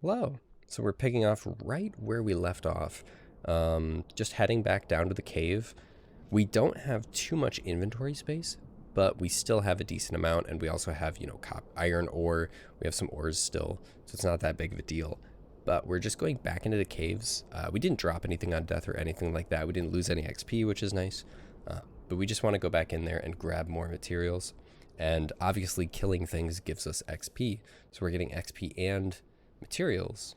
Hello. So we're picking off right where we left off. Just heading back down to the cave. We don't have too much inventory space, but we still have a decent amount, and we also have, iron ore. We have some ores still, so it's not that big of a deal. But we're just going back into the caves. We didn't drop anything on death or anything like that. We didn't lose any XP, which is nice. But we just want to go back in there and grab more materials. And obviously killing things gives us XP. So we're getting XP and materials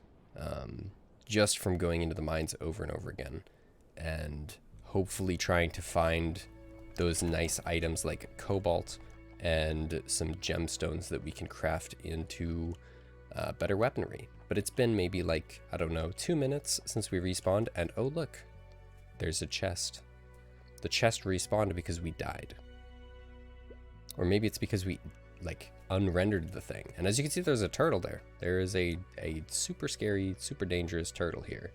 just from going into the mines over and over again. And hopefully trying to find those nice items like cobalt and some gemstones that we can craft into better weaponry. But it's been maybe like, I don't know, 2 minutes since we respawned, and oh look, there's a chest. The chest respawned because we died. Or maybe it's because we unrendered the thing. And as you can see, there's a turtle there. There is a super scary, super dangerous turtle here.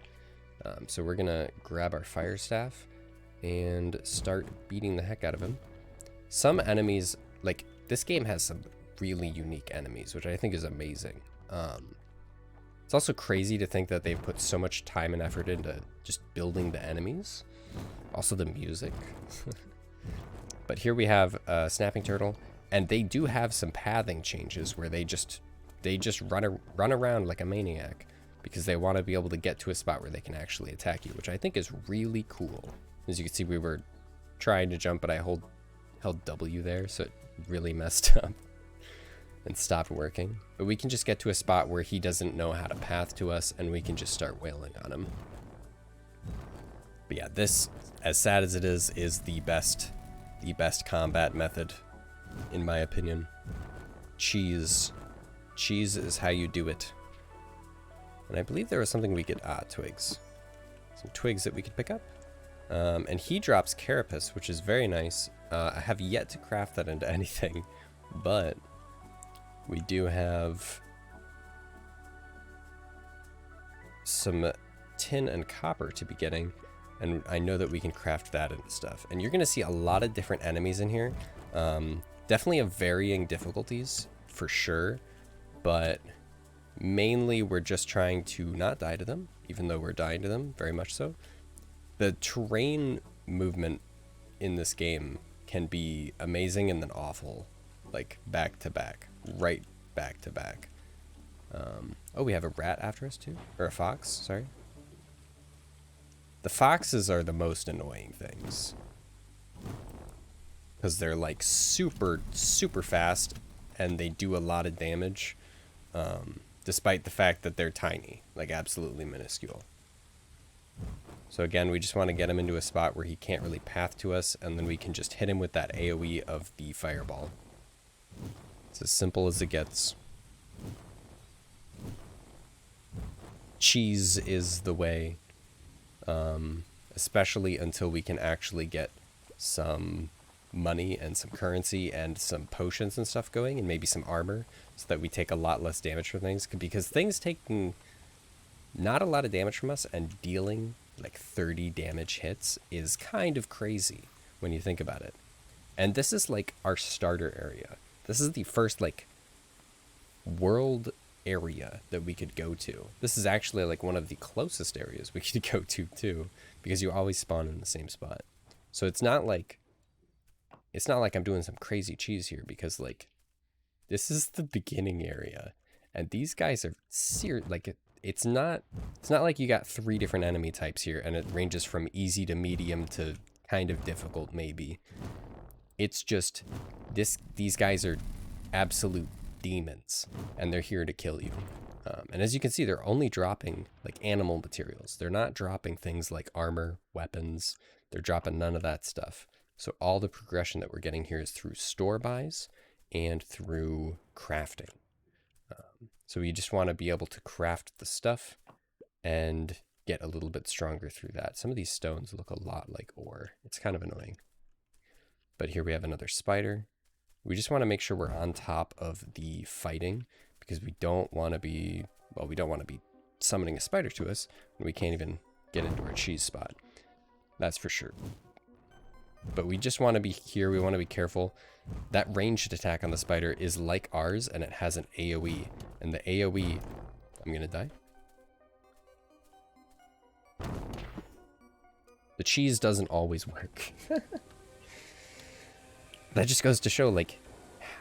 So we're gonna grab our fire staff and start beating the heck out of him. Some enemies, this game has some really unique enemies, which I think is amazing. It's also crazy to think that they've put so much time and effort into just building the enemies. Also the music. But here we have a snapping turtle, and they do have some pathing changes where they just run around like a maniac because they want to be able to get to a spot where they can actually attack you, which I think is really cool. As you can see, we were trying to jump, but I held W there, so it really messed up and stopped working. But we can just get to a spot where he doesn't know how to path to us, and we can just start wailing on him. But yeah, this, as sad as it is the best combat method, in my opinion. Cheese is how you do it. And I believe there was something we could, twigs. Some twigs that we could pick up. And he drops carapace, which is very nice. I have yet to craft that into anything, but we do have some tin and copper to be getting, and I know that we can craft that into stuff. And you're going to see a lot of different enemies in here. Definitely of varying difficulties, for sure, but mainly we're just trying to not die to them, even though we're dying to them, very much so. The terrain movement in this game can be amazing and then awful, like back to back, right back to back. Oh, we have a rat after us too, or a fox, sorry. The foxes are the most annoying things because they're like super fast and they do a lot of damage, despite the fact that they're tiny, like absolutely minuscule. So again, we just want to get him into a spot where he can't really path to us, and then we can just hit him with that AoE of the fireball. It's as simple as it gets. Cheese is the way, especially until we can actually get some money and some currency and some potions and stuff going, and maybe some armor, so that we take a lot less damage from things, because things taking not a lot of damage from us and dealing like 30 damage hits is kind of crazy when you think about it. And this is like our starter area. This is the first world area that we could go to. This is actually like one of the closest areas we could go to too, because you always spawn in the same spot. So it's not like I'm doing some crazy cheese here, because this is the beginning area, and these guys are it's not like you got 3 different enemy types here and it ranges from easy to medium to kind of difficult maybe. It's just these guys are absolute demons, and they're here to kill you. And as you can see, they're only dropping animal materials. They're not dropping things like armor, weapons. They're dropping none of that stuff. So all the progression that we're getting here is through store buys and through crafting. So we just want to be able to craft the stuff and get a little bit stronger through that. Some of these stones look a lot like ore. It's kind of annoying. But here we have another spider. We just want to make sure we're on top of the fighting, because we don't want to be summoning a spider to us when we can't even get into our cheese spot. That's for sure. But we just want to be here. We want to be careful. That ranged attack on the spider is like ours, and it has an AoE. And the AoE... I'm going to die. The cheese doesn't always work. That just goes to show, like,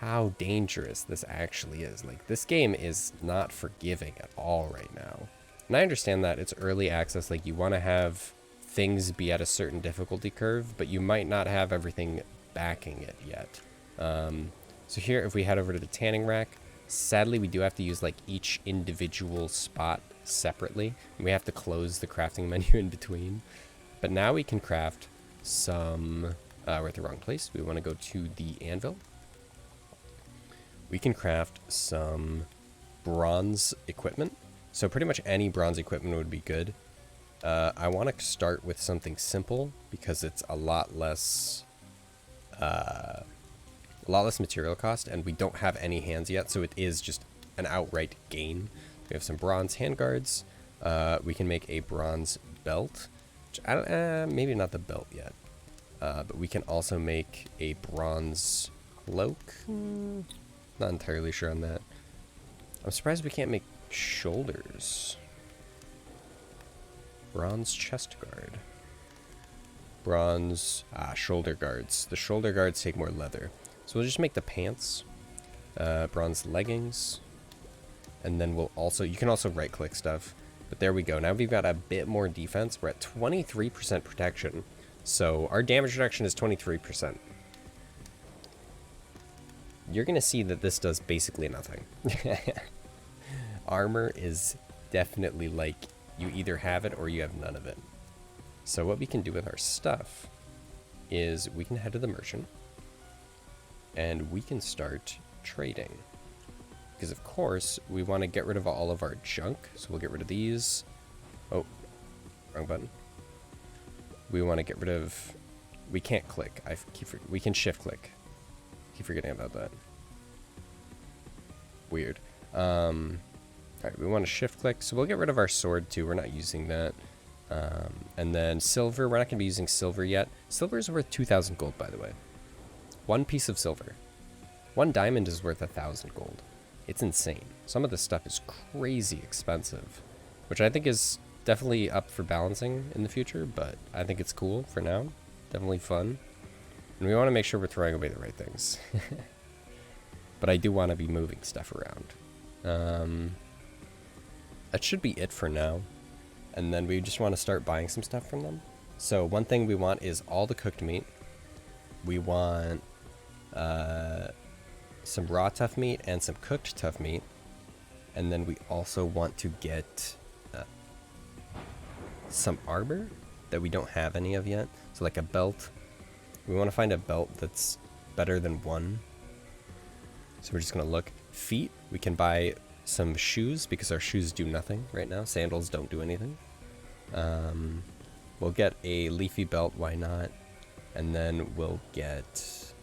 how dangerous this actually is. Like, this game is not forgiving at all right now. And I understand that it's early access, like, you want to have things be at a certain difficulty curve, but you might not have everything backing it yet. So here, if we head over to the tanning rack, sadly, we do have to use, like, each individual spot separately. And we have to close the crafting menu in between. But now we can craft some... we're at the wrong place. We want to go to the anvil. We can craft some bronze equipment. So pretty much any bronze equipment would be good. I want to start with something simple because it's a lot less material cost, and we don't have any hands yet, so it is just an outright gain. We have some bronze handguards. We can make a bronze belt. Which I don't, maybe not the belt yet. But we can also make a bronze cloak. Not entirely sure on that. I'm surprised we can't make shoulders. Bronze chest guard. Bronze shoulder guards. The shoulder guards take more leather. So we'll just make the pants. Bronze leggings. And then we'll also, you can also right click stuff. But there we go. Now we've got a bit more defense. We're at 23% protection. So our damage reduction is 23%. You're going to see that this does basically nothing. Armor is definitely like you either have it or you have none of it. So what we can do with our stuff is we can head to the merchant and we can start trading. Because of course we want to get rid of all of our junk. So we'll get rid of these. Oh, wrong button. We want to get rid of, we can't click. We can shift click. Keep forgetting about that. Weird. Alright, we want to shift click. So we'll get rid of our sword too. We're not using that. And then silver. We're not going to be using silver yet. Silver is worth 2,000 gold, by the way. One piece of silver. One diamond is worth 1,000 gold. It's insane. Some of this stuff is crazy expensive, which I think is definitely up for balancing in the future, but I think it's cool for now. Definitely fun. And we want to make sure we're throwing away the right things. But I do want to be moving stuff around. That should be it for now. And then we just want to start buying some stuff from them. So one thing we want is all the cooked meat. We want some raw tough meat and some cooked tough meat. And then we also want to get some armor that we don't have any of yet. So like a belt. We want to find a belt that's better than one. So we're just going to look. Feet, we can buy some shoes because our shoes do nothing right now. Sandals don't do anything. We'll get a leafy belt, why not? And then we'll get...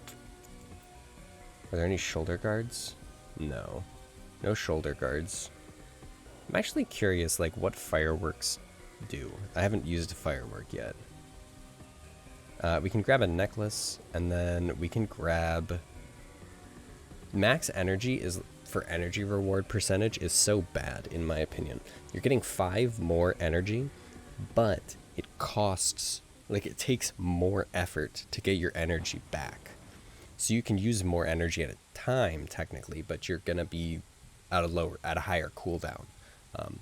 Are there any shoulder guards? No. No shoulder guards. I'm actually curious, like, what fireworks do. I haven't used a firework yet. We can grab a necklace, and then we can grab... Max energy is, for energy reward percentage, is so bad, in my opinion. You're getting 5 more energy, but it costs, like, it takes more effort to get your energy back. So you can use more energy at a time, technically, but you're gonna be at a higher cooldown.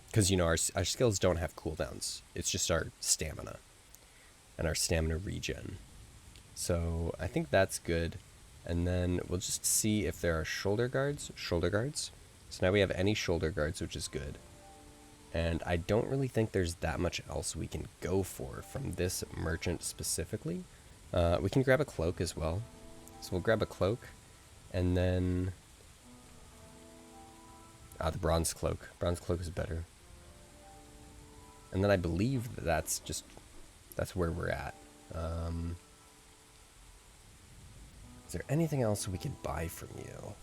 Because, you know, our skills don't have cooldowns. It's just our stamina and our stamina regen. So I think that's good. And then we'll just see if there are shoulder guards. Shoulder guards. So now we have any shoulder guards, which is good. And I don't really think there's that much else we can go for from this merchant specifically. We can grab a cloak as well. So we'll grab a cloak. And then... the bronze cloak. Bronze cloak is better. And then I believe that's where we're at. Is there anything else we can buy from you?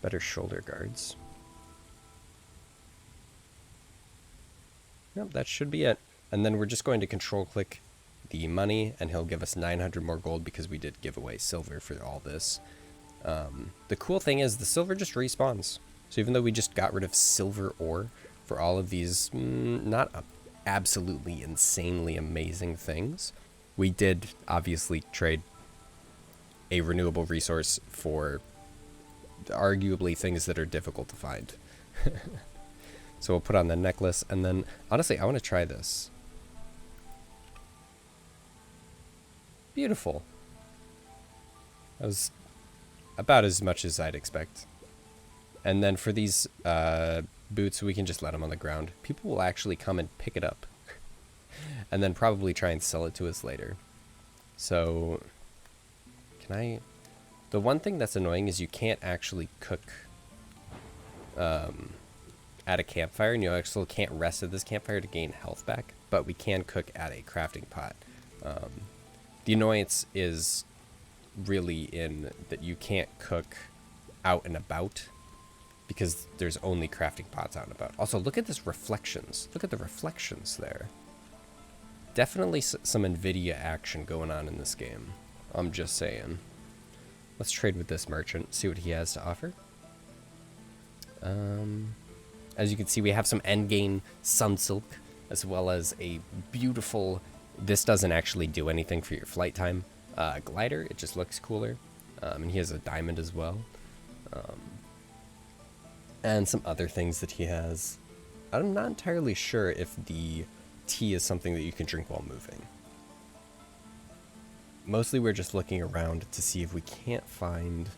Better shoulder guards. Nope, that should be it. And then we're just going to control click the money, and he'll give us 900 more gold because we did give away silver for all this. The cool thing is the silver just respawns. So even though we just got rid of silver ore for all of these, not absolutely insanely amazing things. We did obviously trade a renewable resource for arguably things that are difficult to find. So we'll put on the necklace, and then honestly, I want to try this. Beautiful. That was about as much as I'd expect. And then for these boots, we can just let them on the ground. People will actually come and pick it up and then probably try and sell it to us later. So can I... The one thing that's annoying is you can't actually cook at a campfire, and you actually can't rest at this campfire to gain health back, but we can cook at a crafting pot. The annoyance is really in that you can't cook out and about because there's only crafting pots out and about. Also, look at this reflections. Look at the reflections there. Definitely some NVIDIA action going on in this game. I'm just saying. Let's trade with this merchant, see what he has to offer. As you can see, we have some endgame sunsilk, as well as a beautiful, this doesn't actually do anything for your flight time, glider. It just looks cooler. And he has a diamond as well. And some other things that he has. I'm not entirely sure if the tea is something that you can drink while moving. Mostly we're just looking around to see if we can't find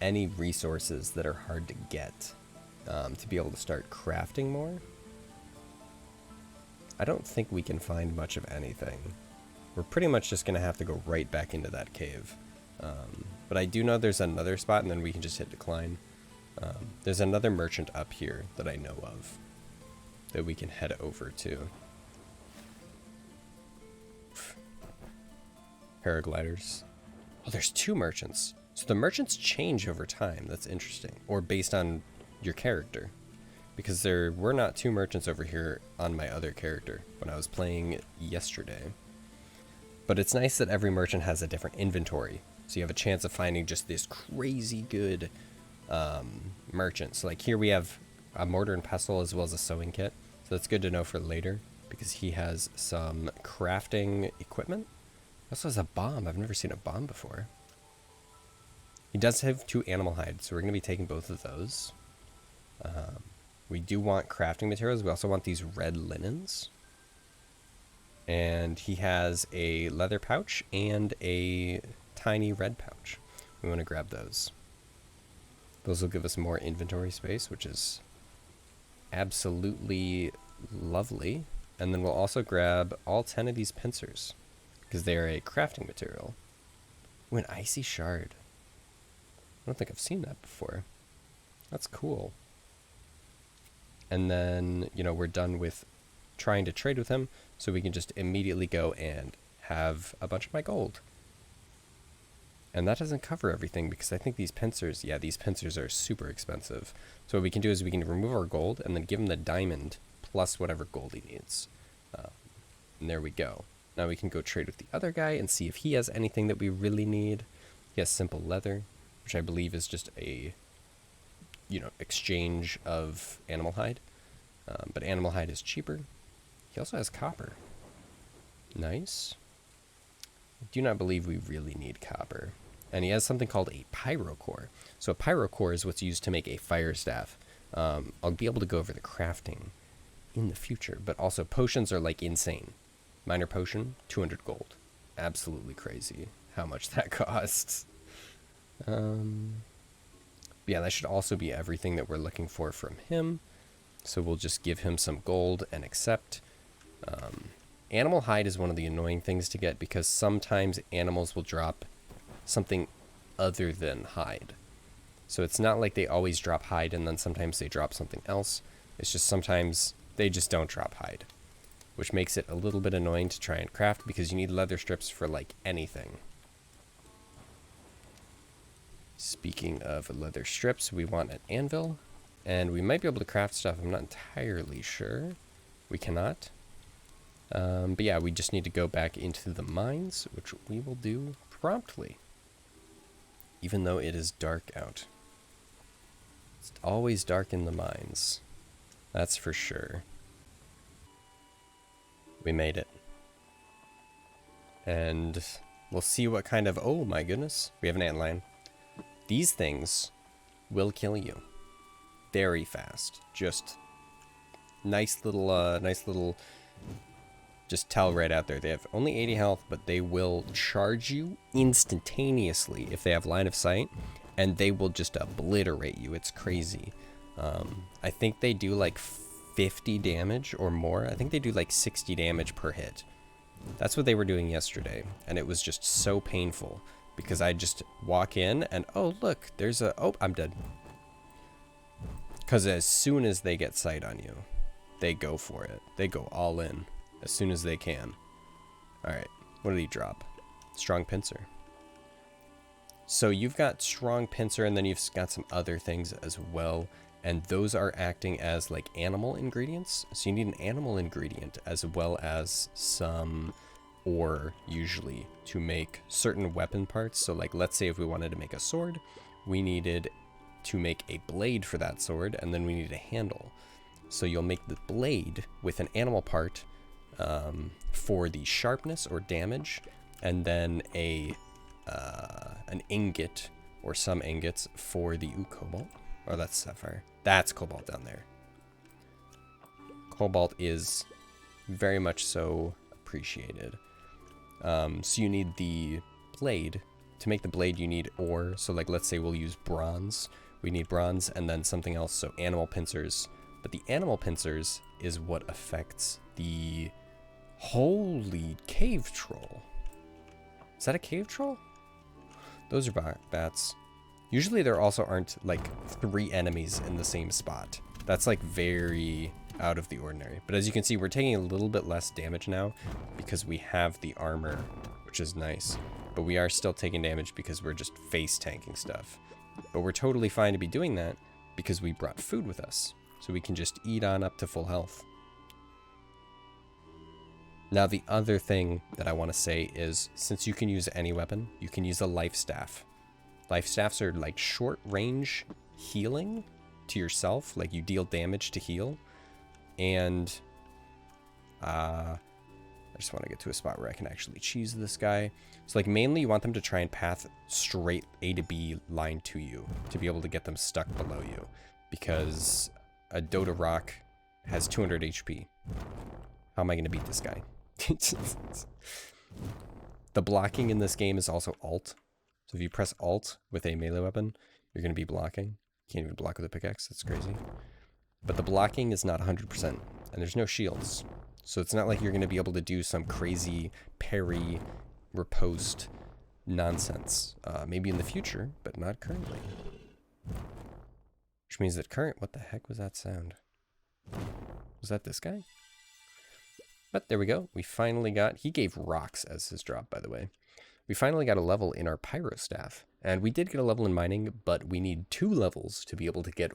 any resources that are hard to get to be able to start crafting more. I don't think we can find much of anything. We're pretty much just going to have to go right back into that cave. But I do know there's another spot, and then we can just hit decline. There's another merchant up here that I know of that we can head over to. Paragliders. Oh, there's two merchants. So the merchants change over time. That's interesting. Or based on your character. Because there were not two merchants over here on my other character when I was playing yesterday. But it's nice that every merchant has a different inventory. So you have a chance of finding just this crazy good merchant. So like here we have a mortar and pestle as well as a sewing kit. So that's good to know for later. Because he has some crafting equipment. He also has a bomb. I've never seen a bomb before. He does have 2 animal hides, so we're going to be taking both of those. We do want crafting materials. We also want these red linens. And he has a leather pouch and a tiny red pouch. We want to grab those. Those will give us more inventory space, which is absolutely lovely. And then we'll also grab all 10 of these pincers, because they are a crafting material. Ooh, an icy shard. I don't think I've seen that before. That's cool. And then, you know, we're done with trying to trade with him, so we can just immediately go and have a bunch of my gold. And that doesn't cover everything, because I think these pincers, yeah, these pincers are super expensive. So what we can do is we can remove our gold and then give him the diamond plus whatever gold he needs. And there we go. Now we can go trade with the other guy and see if he has anything that we really need. He has simple leather, which I believe is just a, you know, exchange of animal hide. But animal hide is cheaper. He also has copper. Nice. I do not believe we really need copper. And he has something called a pyrocore. So a pyrocore is what's used to make a fire staff. I'll be able to go over the crafting in the future, but also potions are like insane. Minor potion, 200 gold. Absolutely crazy how much that costs. Yeah, that should also be everything that we're looking for from him. So we'll just give him some gold and accept. Animal hide is one of the annoying things to get, because sometimes animals will drop something other than hide. So it's not like they always drop hide and then sometimes they drop something else. It's just sometimes they just don't drop hide, which makes it a little bit annoying to try and craft, because you need leather strips for like anything. Speaking of leather strips, we want an anvil, and we might be able to craft stuff. I'm not entirely sure. We cannot. But yeah, we just need to go back into the mines, which we will do promptly. Even though it is dark out. It's always dark in the mines. That's for sure. We made it. And we'll see what kind of... Oh my goodness. We have an antlion. These things will kill you very fast. Just nice little just tell right out there. They have only 80 health, but they will charge you instantaneously if they have line of sight, and they will just obliterate you. It's crazy. I think they do like 50 damage or more. I think they do like 60 damage per hit. That's what they were doing yesterday, and it was just so painful because I just walk in and, oh, look, there's a... Oh, I'm dead. Because as soon as they get sight on you, they go for it. They go all in as soon as they can. All right, what did he drop? Strong pincer. So you've got strong pincer, and then you've got some other things as well, and those are acting as like animal ingredients. So you need an animal ingredient as well as some ore usually to make certain weapon parts. So like, let's say if we wanted to make a sword, we needed to make a blade for that sword, and then we need a handle. So you'll make the blade with an animal part for the sharpness or damage, and then an ingot or some ingots for the cobalt. Oh, that's sapphire. That's cobalt down there. Cobalt is very much so appreciated. So you need the blade. To make the blade, you need ore. So like, let's say we'll use bronze. We need bronze and then something else. So animal pincers. But the animal pincers is what affects the... Holy cave troll. Is that a cave troll? Those are bats. Usually there also aren't like 3 enemies in the same spot. That's like very out of the ordinary. But as you can see, we're taking a little bit less damage now because we have the armor, which is nice. But we are still taking damage because we're just face tanking stuff. But we're totally fine to be doing that because we brought food with us. So we can just eat on up to full health. Now the other thing that I want to say is, since you can use any weapon, you can use a life staff. Life staffs are like short range healing to yourself, like you deal damage to heal. And I just want to get to a spot where I can actually cheese this guy. So like mainly you want them to try and path straight A to B line to you to be able to get them stuck below you, because a Dota Rock has 200 HP. How am I going to beat this guy? The blocking in this game is also alt. So if you press alt with a melee weapon, you're going to be blocking. You can't even block with a pickaxe. That's crazy. But the blocking is not 100%, and there's no shields. So it's not like you're going to be able to do some crazy parry, riposte nonsense. Maybe in the future, but not currently. Which means that what the heck was that sound? Was that this guy? But there we go. We finally got... He gave rocks as his drop, by the way. We finally got a level in our pyro staff. And we did get a level in mining, but we need 2 levels to be able to get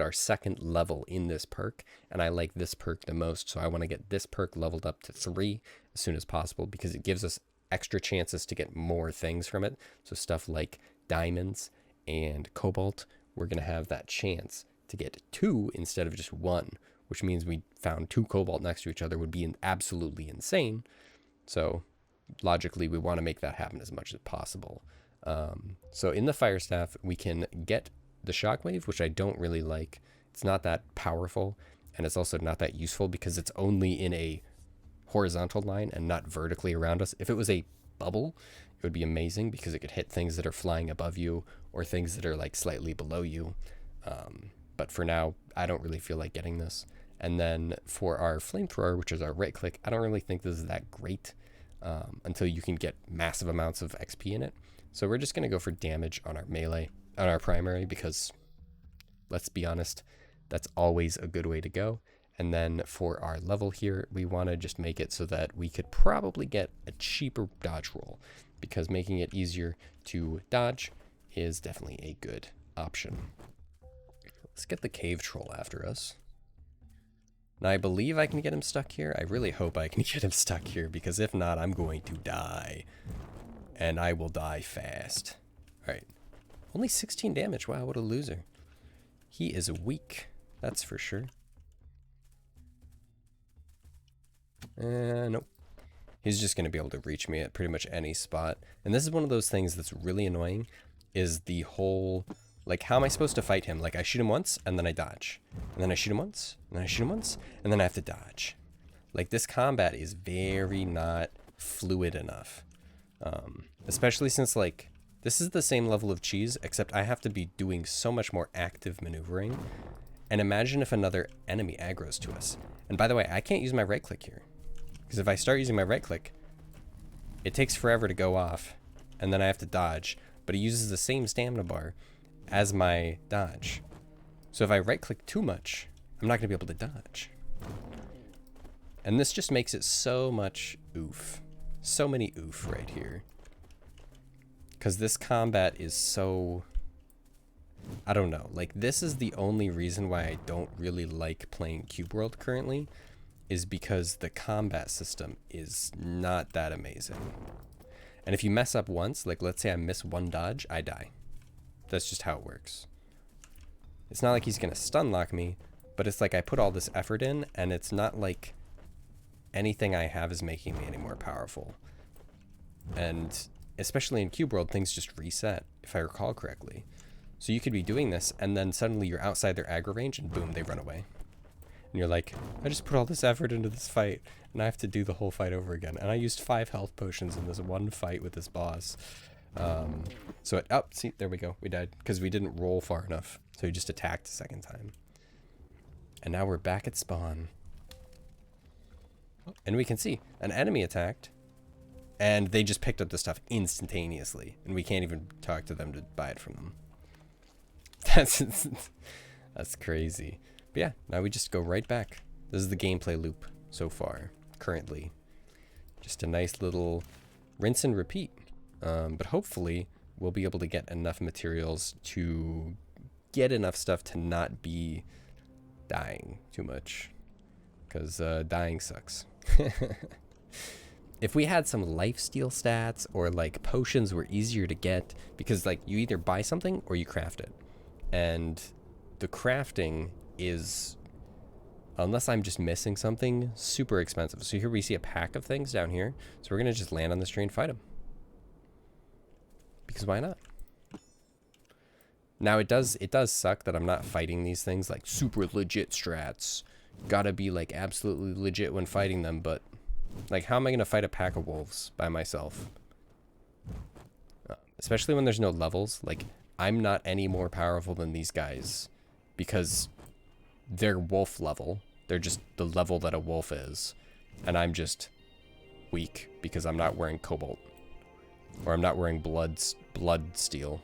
our second level in this perk. And I like this perk the most, so I want to get this perk leveled up to 3 as soon as possible, because it gives us extra chances to get more things from it. So stuff like diamonds and cobalt, we're going to have that chance to get 2 instead of just 1, which means we found 2 cobalt next to each other would be absolutely insane. So logically, we want to make that happen as much as possible. So in the fire staff, we can get the shockwave, which I don't really like. It's not that powerful, and it's also not that useful because it's only in a horizontal line and not vertically around us. If it was a bubble, it would be amazing because it could hit things that are flying above you or things that are like slightly below you. But for now, I don't really feel like getting this. And then for our flamethrower, which is our right click, I don't really think this is that great until you can get massive amounts of XP in it. So we're just going to go for damage on our melee, on our primary, because let's be honest, that's always a good way to go. And then for our level here, we want to just make it so that we could probably get a cheaper dodge roll, because making it easier to dodge is definitely a good option. Let's get the cave troll after us. Now, I believe I can get him stuck here. I really hope I can get him stuck here, because if not, I'm going to die. And I will die fast. All right. Only 16 damage. Wow, what a loser. He is weak. That's for sure. Nope. He's just going to be able to reach me at pretty much any spot. And this is one of those things that's really annoying, is the whole, like, how am I supposed to fight him? Like, I shoot him once, and then I dodge. And then I shoot him once, and then I shoot him once, and then I have to dodge. Like, this combat is very not fluid enough. Especially since, like, this is the same level of cheese, except I have to be doing so much more active maneuvering. And imagine if another enemy aggroes to us. And by the way, I can't use my right click here. Because if I start using my right click, it takes forever to go off. And then I have to dodge. But it uses the same stamina bar as my dodge. So if I right click too much, I'm not going to be able to dodge. And this just makes it so much oof. So many oof right here. Because this combat is so... I don't know. Like, this is the only reason why I don't really like playing Cube World currently, is because the combat system is not that amazing. And if you mess up once, like let's say I miss one dodge, I die. That's just how it works. It's not like he's going to stun lock me, but it's like I put all this effort in, and it's not like anything I have is making me any more powerful. And especially in Cube World, things just reset, if I recall correctly. So you could be doing this, and then suddenly you're outside their aggro range, and boom, they run away. And you're like, I just put all this effort into this fight, and I have to do the whole fight over again. And I used 5 health potions in this one fight with this boss. See, there we go. We died, because we didn't roll far enough. So we just attacked a second time. And now we're back at spawn. And we can see, an enemy attacked, and they just picked up the stuff instantaneously. And we can't even talk to them to buy it from them. That's crazy. But yeah, now we just go right back. This is the gameplay loop so far, currently. Just a nice little rinse and repeat. But hopefully we'll be able to get enough materials to get enough stuff to not be dying too much. Because dying sucks. If we had some lifesteal stats, or like potions were easier to get, because like you either buy something or you craft it. And the crafting is, unless I'm just missing something, super expensive. So here we see a pack of things down here. So we're going to just land on this tree and fight them. Because why not? Now it does suck that I'm not fighting these things like super legit strats. Gotta be like absolutely legit when fighting them, but like how am I going to fight a pack of wolves by myself? Especially when there's no levels. Like, I'm not any more powerful than these guys because they're wolf level. They're just the level that a wolf is. And I'm just weak because I'm not wearing cobalt. Or I'm not wearing blood steel.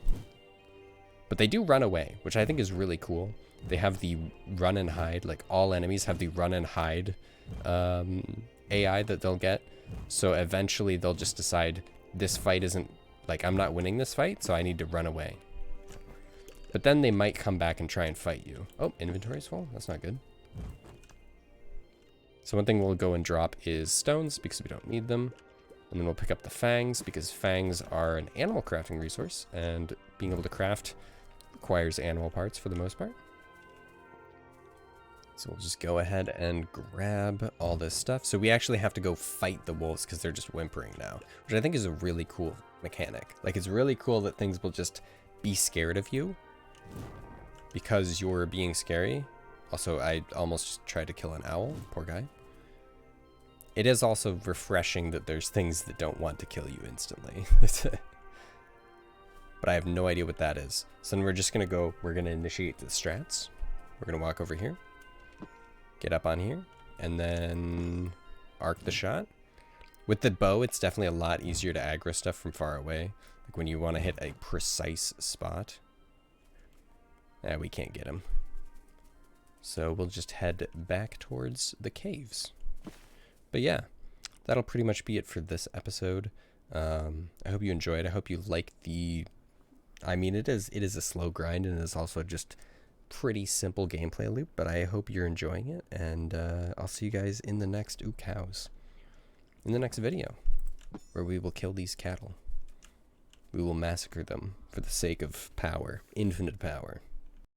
But they do run away, which I think is really cool. They have the run and hide. Like, all enemies have the run and hide AI that they'll get. So eventually they'll just decide this fight isn't... Like, I'm not winning this fight, so I need to run away. But then they might come back and try and fight you. Oh, inventory's full? That's not good. So one thing we'll go and drop is stones, because we don't need them. And then we'll pick up the fangs, because fangs are an animal crafting resource. And being able to craft requires animal parts for the most part. So we'll just go ahead and grab all this stuff. So we actually have to go fight the wolves, because they're just whimpering now. Which I think is a really cool mechanic. Like, it's really cool that things will just be scared of you because you're being scary. Also, I almost tried to kill an owl. Poor guy. It is also refreshing that there's things that don't want to kill you instantly. But I have no idea what that is. So then we're just going to go, we're going to initiate the strats. We're going to walk over here, get up on here, and then arc the shot. With the bow, it's definitely a lot easier to aggro stuff from far away. Like when you want to hit a precise spot. We can't get him. So we'll just head back towards the caves. But yeah, that'll pretty much be it for this episode. I hope you enjoyed. I hope you liked the... I mean, it is a slow grind, and it's also just pretty simple gameplay loop, but I hope you're enjoying it, and I'll see you guys in the next cows. In the next video, where we will kill these cattle. We will massacre them for the sake of power, infinite power.